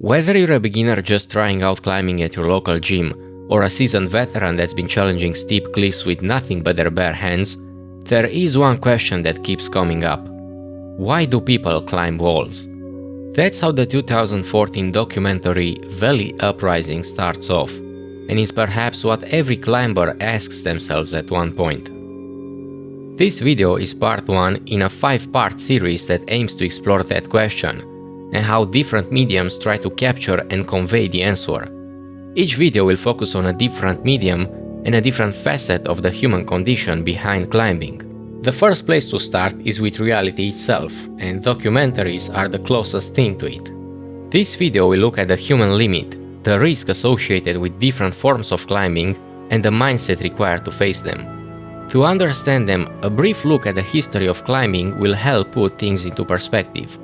Whether you're a beginner just trying out climbing at your local gym, or a seasoned veteran that's been challenging steep cliffs with nothing but their bare hands, there is one question that keeps coming up. Why do people climb walls? That's how the 2014 documentary Valley Uprising starts off, and it's perhaps what every climber asks themselves at one point. This video is part 1 in a 5-part series that aims to explore that question, and how different mediums try to capture and convey the answer. Each video will focus on a different medium and a different facet of the human condition behind climbing. The first place to start is with reality itself, and documentaries are the closest thing to it. This video will look at the human limit, the risk associated with different forms of climbing, and the mindset required to face them. To understand them, a brief look at the history of climbing will help put things into perspective.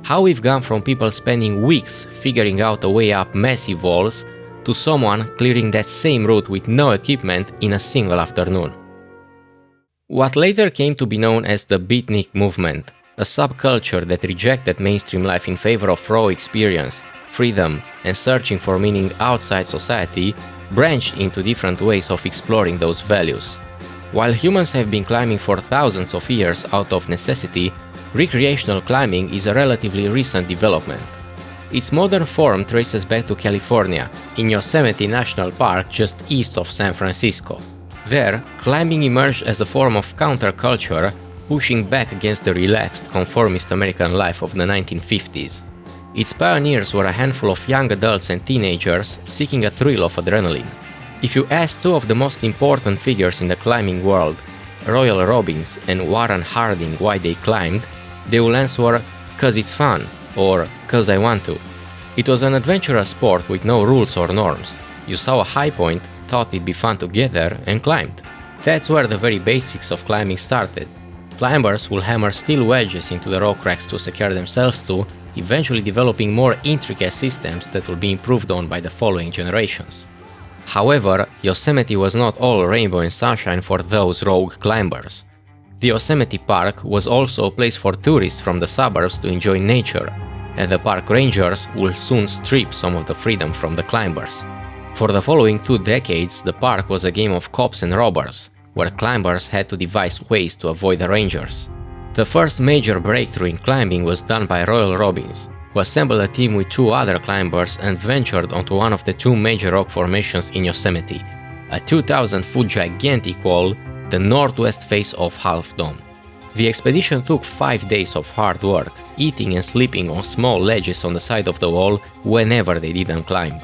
How we've gone from people spending weeks figuring out a way up massive walls to someone clearing that same route with no equipment in a single afternoon. What later came to be known as the beatnik movement, a subculture that rejected mainstream life in favor of raw experience, freedom, and searching for meaning outside society, branched into different ways of exploring those values. While humans have been climbing for thousands of years out of necessity, recreational climbing is a relatively recent development. Its modern form traces back to California, in Yosemite National Park just east of San Francisco. There, climbing emerged as a form of counterculture, pushing back against the relaxed, conformist American life of the 1950s. Its pioneers were a handful of young adults and teenagers seeking a thrill of adrenaline. If you ask two of the most important figures in the climbing world, Royal Robbins and Warren Harding, why they climbed, they will answer, "'cause it's fun," or "'cause I want to." It was an adventurous sport with no rules or norms. You saw a high point, thought it'd be fun to get there, and climbed. That's where the very basics of climbing started. Climbers will hammer steel wedges into the rock cracks to secure themselves to, eventually developing more intricate systems that will be improved on by the following generations. However, Yosemite was not all rainbow and sunshine for those rogue climbers. The Yosemite Park was also a place for tourists from the suburbs to enjoy nature, and the park rangers will soon strip some of the freedom from the climbers. For the following 2 decades, the park was a game of cops and robbers, where climbers had to devise ways to avoid the rangers. The first major breakthrough in climbing was done by Royal Robbins, who assembled a team with 2 other climbers and ventured onto one of the 2 major rock formations in Yosemite, a 2,000-foot gigantic wall, the northwest face of Half Dome. The expedition took 5 days of hard work, eating and sleeping on small ledges on the side of the wall whenever they didn't climb.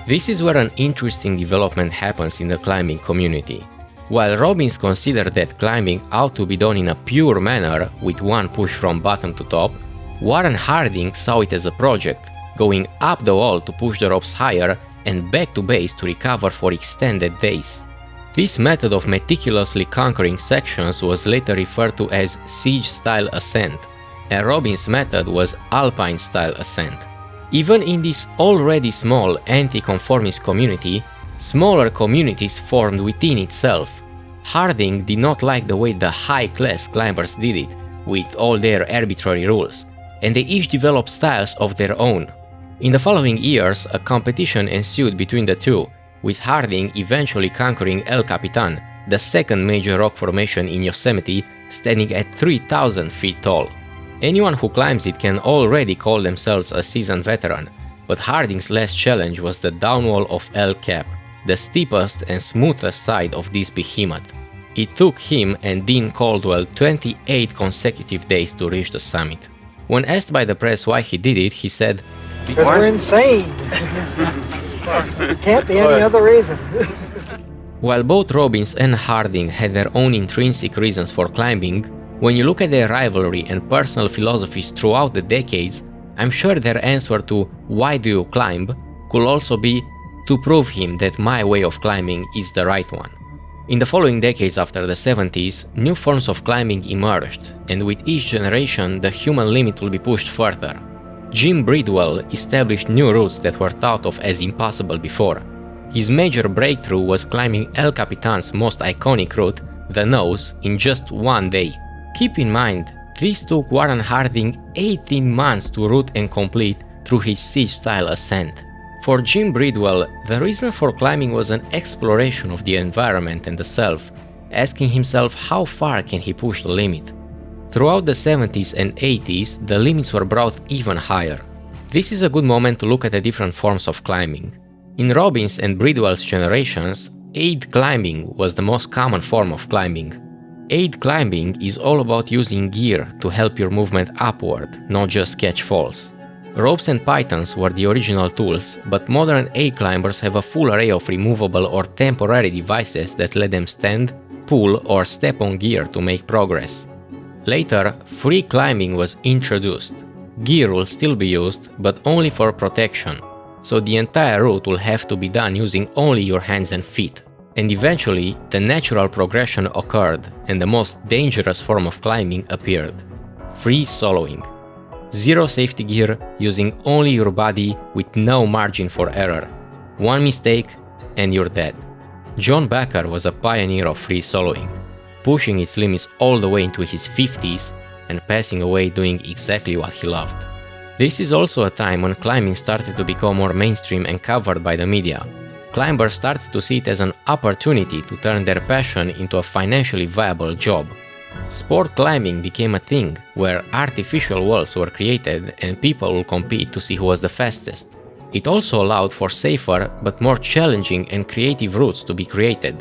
This is where an interesting development happens in the climbing community. While Robbins considered that climbing ought to be done in a pure manner with one push from bottom to top, Warren Harding saw it as a project, going up the wall to push the ropes higher and back to base to recover for extended days. This method of meticulously conquering sections was later referred to as siege-style ascent, and Robbins' method was alpine-style ascent. Even in this already small anti-conformist community, smaller communities formed within itself. Harding did not like the way the high-class climbers did it, with all their arbitrary rules, and they each developed styles of their own. In the following years, a competition ensued between the two, with Harding eventually conquering El Capitan, the second major rock formation in Yosemite, standing at 3,000 feet tall. Anyone who climbs it can already call themselves a seasoned veteran, but Harding's last challenge was the downwall of El Cap, the steepest and smoothest side of this behemoth. It took him and Dean Caldwell 28 consecutive days to reach the summit. When asked by the press why he did it, he said, "Because we're insane. It can't be any other reason." While both Robbins and Harding had their own intrinsic reasons for climbing, when you look at their rivalry and personal philosophies throughout the decades, I'm sure their answer to "why do you climb" could also be to prove him that my way of climbing is the right one. In the following decades after the 70s, new forms of climbing emerged, and with each generation the human limit will be pushed further. Jim Bridwell established new routes that were thought of as impossible before. His major breakthrough was climbing El Capitan's most iconic route, the Nose, in just 1 day. Keep in mind, this took Warren Harding 18 months to route and complete through his siege-style ascent. For Jim Bridwell, the reason for climbing was an exploration of the environment and the self, asking himself how far can he push the limit. Throughout the 70s and 80s, the limits were brought even higher. This is a good moment to look at the different forms of climbing. In Robbins and Bridwell's generations, aid climbing was the most common form of climbing. Aid climbing is all about using gear to help your movement upward, not just catch falls. Ropes and pythons were the original tools, but modern aid climbers have a full array of removable or temporary devices that let them stand, pull, or step on gear to make progress. Later, free climbing was introduced. Gear will still be used, but only for protection, so the entire route will have to be done using only your hands and feet. And eventually, the natural progression occurred, and the most dangerous form of climbing appeared: free soloing. Zero safety gear, using only your body with no margin for error. One mistake and you're dead. John Becker was a pioneer of free soloing, pushing its limits all the way into his 50s and passing away doing exactly what he loved. This is also a time when climbing started to become more mainstream and covered by the media. Climbers started to see it as an opportunity to turn their passion into a financially viable job. Sport climbing became a thing where artificial walls were created and people would compete to see who was the fastest. It also allowed for safer but more challenging and creative routes to be created.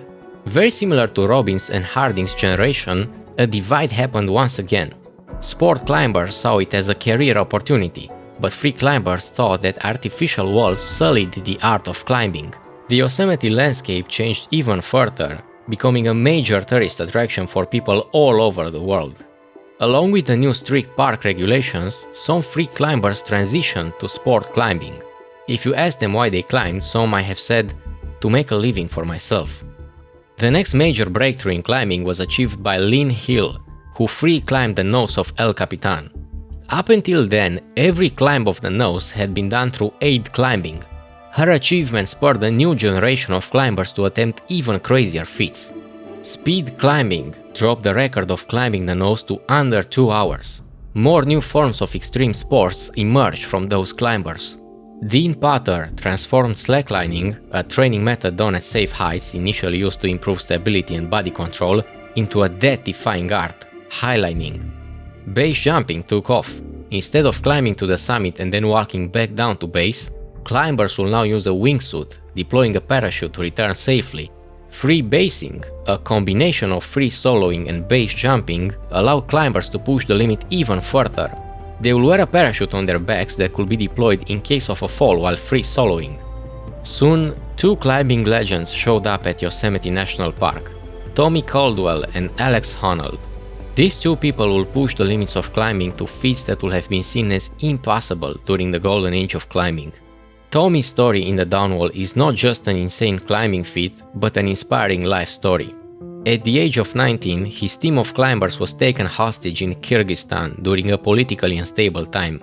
Very similar to Robbins and Harding's generation, a divide happened once again. Sport climbers saw it as a career opportunity, but free climbers thought that artificial walls sullied the art of climbing. The Yosemite landscape changed even further, becoming a major tourist attraction for people all over the world. Along with the new strict park regulations, some free climbers transitioned to sport climbing. If you ask them why they climbed, some might have said, "To make a living for myself." The next major breakthrough in climbing was achieved by Lynn Hill, who free climbed the nose of El Capitan. Up until then, every climb of the nose had been done through aid climbing. Her achievement spurred a new generation of climbers to attempt even crazier feats. Speed climbing dropped the record of climbing the nose to under 2 hours. More new forms of extreme sports emerged from those climbers. Dean Potter transformed slacklining, a training method done at safe heights initially used to improve stability and body control, into a death-defying art, highlining. Base jumping took off. Instead of climbing to the summit and then walking back down to base, climbers will now use a wingsuit, deploying a parachute to return safely. Free basing, a combination of free soloing and base jumping, allowed climbers to push the limit even further. They will wear a parachute on their backs that could be deployed in case of a fall while free soloing. Soon, two climbing legends showed up at Yosemite National Park: Tommy Caldwell and Alex Honnold. These two people will push the limits of climbing to feats that would have been seen as impossible during the golden age of climbing. Tommy's story in the downwall is not just an insane climbing feat, but an inspiring life story. At the age of 19, his team of climbers was taken hostage in Kyrgyzstan during a politically unstable time.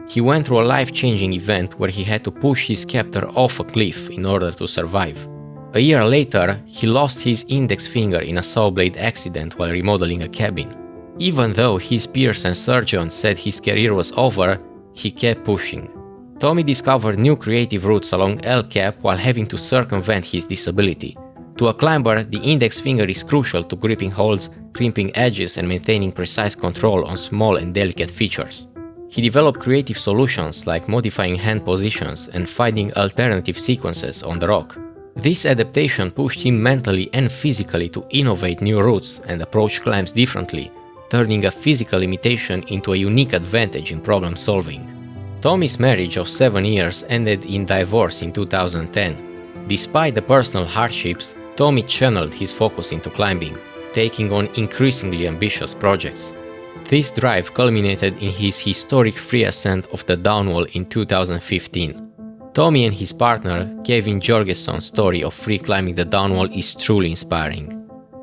He went through a life-changing event where he had to push his captor off a cliff in order to survive. A year later, he lost his index finger in a saw blade accident while remodeling a cabin. Even though his peers and surgeons said his career was over, he kept pushing. Tommy discovered new creative routes along El Cap while having to circumvent his disability. To a climber, the index finger is crucial to gripping holds, crimping edges, and maintaining precise control on small and delicate features. He developed creative solutions like modifying hand positions and finding alternative sequences on the rock. This adaptation pushed him mentally and physically to innovate new routes and approach climbs differently, turning a physical limitation into a unique advantage in problem solving. Tommy's marriage of 7 years ended in divorce in 2010. Despite the personal hardships, Tommy channeled his focus into climbing, taking on increasingly ambitious projects. This drive culminated in his historic free ascent of the downwall in 2015. Tommy and his partner, Kevin Jorgesson's story of free climbing the downwall is truly inspiring.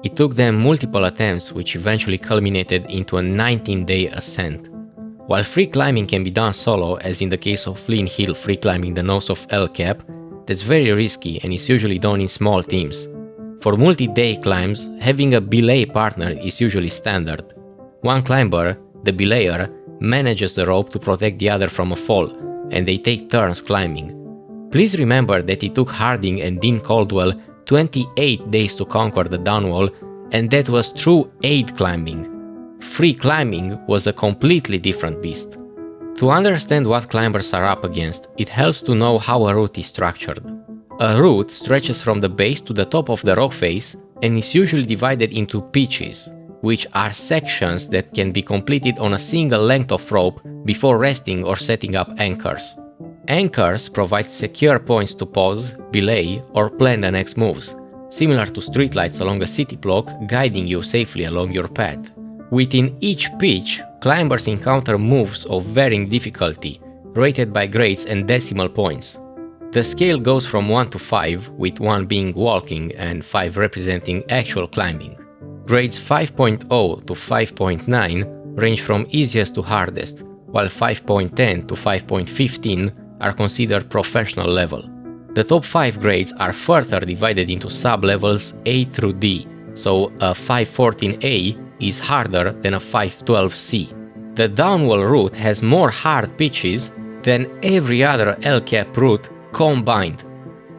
It took them multiple attempts, which eventually culminated into a 19-day ascent. While free climbing can be done solo, as in the case of Lynn Hill free climbing the nose of El Cap, that's very risky and is usually done in small teams. For multi-day climbs, having a belay partner is usually standard. One climber, the belayer, manages the rope to protect the other from a fall, and they take turns climbing. Please remember that it took Harding and Dean Caldwell 28 days to conquer the downwall, and that was through aid climbing. Free climbing was a completely different beast. To understand what climbers are up against, it helps to know how a route is structured. A route stretches from the base to the top of the rock face and is usually divided into pitches, which are sections that can be completed on a single length of rope before resting or setting up anchors. Anchors provide secure points to pause, belay, or plan the next moves, similar to streetlights along a city block guiding you safely along your path. Within each pitch, climbers encounter moves of varying difficulty, rated by grades and decimal points. The scale goes from 1 to 5, with 1 being walking and 5 representing actual climbing. Grades 5.0 to 5.9 range from easiest to hardest, while 5.10 to 5.15 are considered professional level. The top 5 grades are further divided into sub-levels A through D, so a 514A is harder than a 512C. The downwall route has more hard pitches than every other El Cap route combined.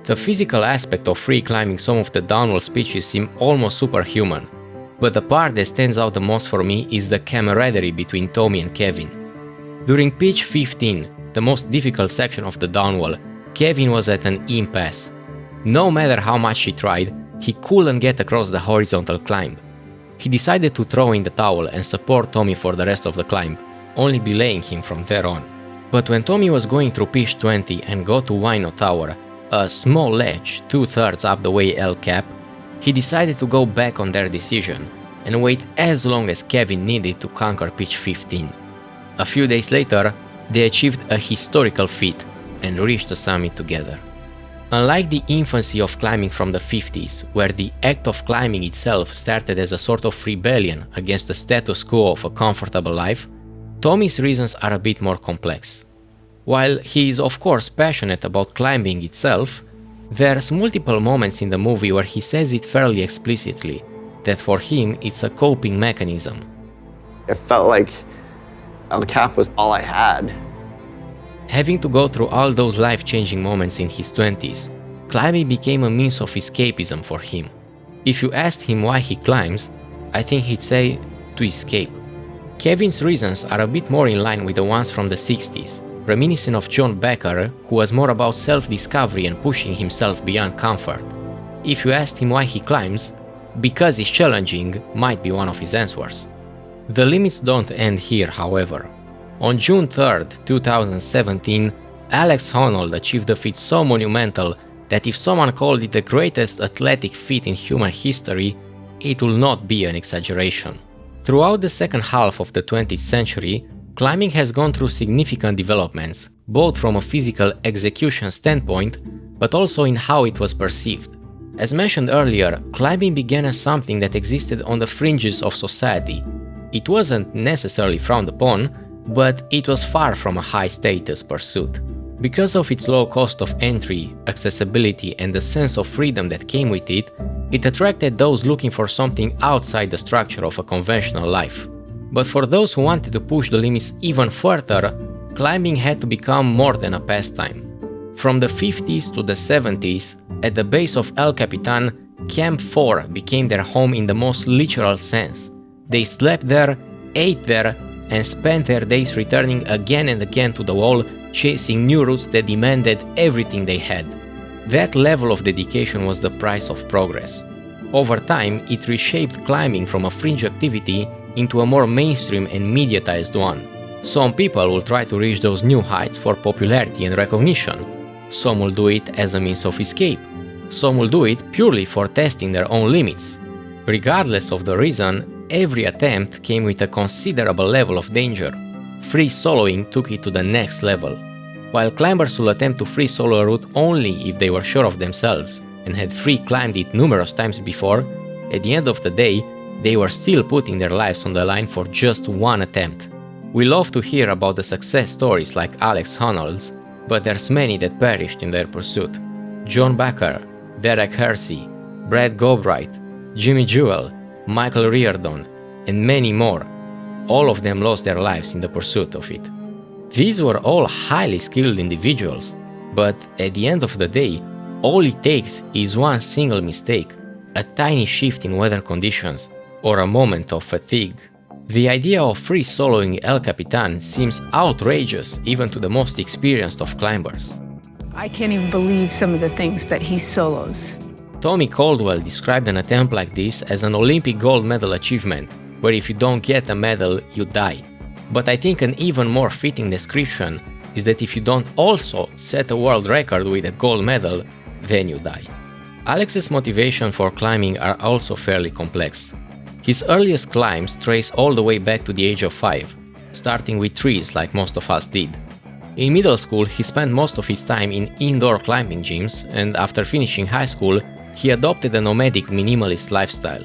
The physical aspect of free climbing some of the downwall pitches seem almost superhuman, but the part that stands out the most for me is the camaraderie between Tommy and Kevin. During pitch 15, the most difficult section of the downwall, Kevin was at an impasse. No matter how much he tried, he couldn't get across the horizontal climb. He decided to throw in the towel and support Tommy for the rest of the climb, only belaying him from there on. But when Tommy was going through pitch 20 and got to Wino Tower, a small ledge 2/3 up the way El Cap, he decided to go back on their decision and wait as long as Kevin needed to conquer pitch 15. A few days later, they achieved a historical feat and reached the summit together. Unlike the infancy of climbing from the 50s, where the act of climbing itself started as a sort of rebellion against the status quo of a comfortable life, Tommy's reasons are a bit more complex. While he is of course passionate about climbing itself, there's multiple moments in the movie where he says it fairly explicitly, that for him it's a coping mechanism. It felt like El Cap was all I had. Having to go through all those life-changing moments in his 20s, climbing became a means of escapism for him. If you asked him why he climbs, I think he'd say, to escape. Kevin's reasons are a bit more in line with the ones from the 60s, reminiscent of John Becker, who was more about self-discovery and pushing himself beyond comfort. If you asked him why he climbs, because it's challenging might be one of his answers. The limits don't end here, however. On June 3rd, 2017, Alex Honnold achieved a feat so monumental that if someone called it the greatest athletic feat in human history, it will not be an exaggeration. Throughout the second half of the 20th century, climbing has gone through significant developments, both from a physical execution standpoint, but also in how it was perceived. As mentioned earlier, climbing began as something that existed on the fringes of society. It wasn't necessarily frowned upon, but it was far from a high-status pursuit. Because of its low cost of entry, accessibility, and the sense of freedom that came with it, it attracted those looking for something outside the structure of a conventional life. But for those who wanted to push the limits even further, climbing had to become more than a pastime. From the 50s to the 70s, at the base of El Capitan, Camp 4 became their home in the most literal sense. They slept there, ate there, and spent their days returning again and again to the wall, chasing new routes that demanded everything they had. That level of dedication was the price of progress. Over time, it reshaped climbing from a fringe activity into a more mainstream and mediatized one. Some people will try to reach those new heights for popularity and recognition. Some will do it as a means of escape. Some will do it purely for testing their own limits. Regardless of the reason, every attempt came with a considerable level of danger. Free soloing took it to the next level. While climbers will attempt to free solo a route only if they were sure of themselves and had free climbed it numerous times before, at the end of the day, they were still putting their lives on the line for just one attempt. We love to hear about the success stories like Alex Honnold's, but there's many that perished in their pursuit. John Becker, Derek Hersey, Brad Gobright, Jimmy Jewell, Michael Riordan, and many more. All of them lost their lives in the pursuit of it. These were all highly skilled individuals, but at the end of the day, all it takes is one single mistake, a tiny shift in weather conditions, or a moment of fatigue. The idea of free soloing El Capitan seems outrageous even to the most experienced of climbers. I can't even believe some of the things that he solos. Tommy Caldwell described an attempt like this as an Olympic gold medal achievement, where if you don't get a medal, you die. But I think an even more fitting description is that if you don't also set a world record with a gold medal, then you die. Alex's motivation for climbing are also fairly complex. His earliest climbs trace all the way back to the age of 5, starting with trees like most of us did. In middle school, he spent most of his time in indoor climbing gyms, and after finishing high school, he adopted a nomadic minimalist lifestyle.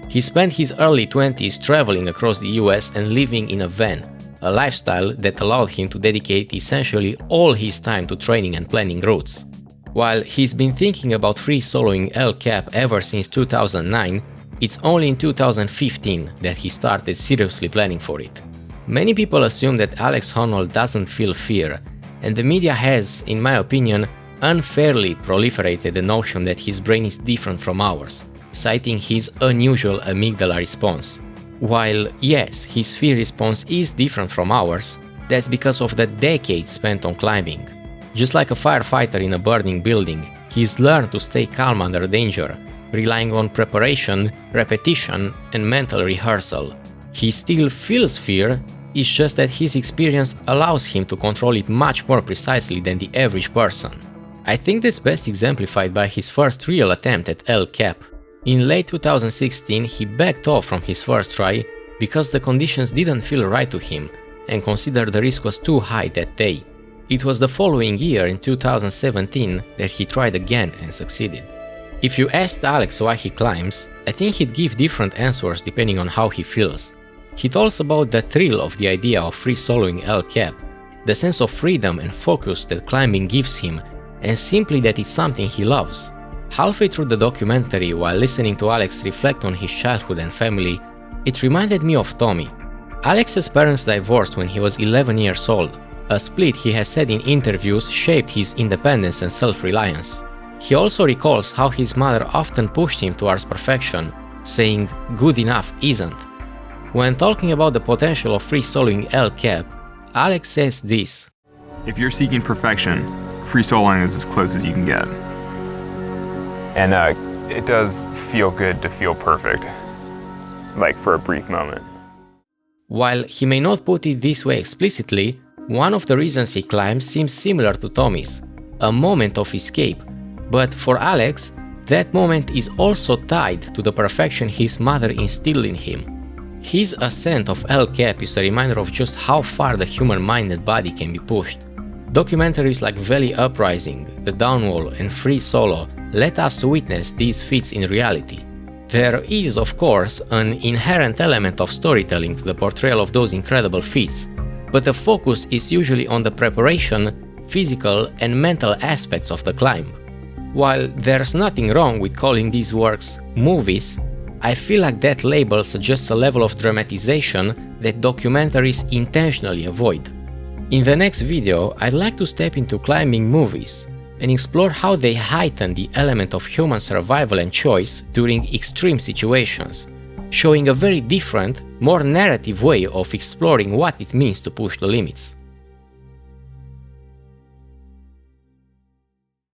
He spent his early 20s traveling across the US and living in a van, a lifestyle that allowed him to dedicate essentially all his time to training and planning routes. While he's been thinking about free soloing El Cap ever since 2009, it's only in 2015 that he started seriously planning for it. Many people assume that Alex Honnold doesn't feel fear, and the media has, in my opinion, unfairly proliferated the notion that his brain is different from ours, citing his unusual amygdala response. While, yes, his fear response is different from ours, that's because of the decades spent on climbing. Just like a firefighter in a burning building, he's learned to stay calm under danger, relying on preparation, repetition, and mental rehearsal. He still feels fear, it's just that his experience allows him to control it much more precisely than the average person. I think that's best exemplified by his first real attempt at El Cap. In late 2016, he backed off from his first try because the conditions didn't feel right to him and considered the risk was too high that day. It was the following year, in 2017, that he tried again and succeeded. If you asked Alex why he climbs, I think he'd give different answers depending on how he feels. He talks about the thrill of the idea of free soloing El Cap, the sense of freedom and focus that climbing gives him, and simply that it's something he loves. Halfway through the documentary, while listening to Alex reflect on his childhood and family, it reminded me of Tommy. Alex's parents divorced when he was 11 years old, a split he has said in interviews shaped his independence and self-reliance. He also recalls how his mother often pushed him towards perfection, saying, "Good enough isn't." When talking about the potential of free soloing El Cap, Alex says this: "If you're seeking perfection, free soloing is as close as you can get. And it does feel good to feel perfect, like for a brief moment." While he may not put it this way explicitly, one of the reasons he climbs seems similar to Tommy's, a moment of escape. But for Alex, that moment is also tied to the perfection his mother instilled in him. His ascent of El Cap is a reminder of just how far the human mind and body can be pushed. Documentaries like Valley Uprising, The Downwall, and Free Solo let us witness these feats in reality. There is, of course, an inherent element of storytelling to the portrayal of those incredible feats, but the focus is usually on the preparation, physical, and mental aspects of the climb. While there's nothing wrong with calling these works movies, I feel like that label suggests a level of dramatization that documentaries intentionally avoid. In the next video, I'd like to step into climbing movies and explore how they heighten the element of human survival and choice during extreme situations, showing a very different, more narrative way of exploring what it means to push the limits.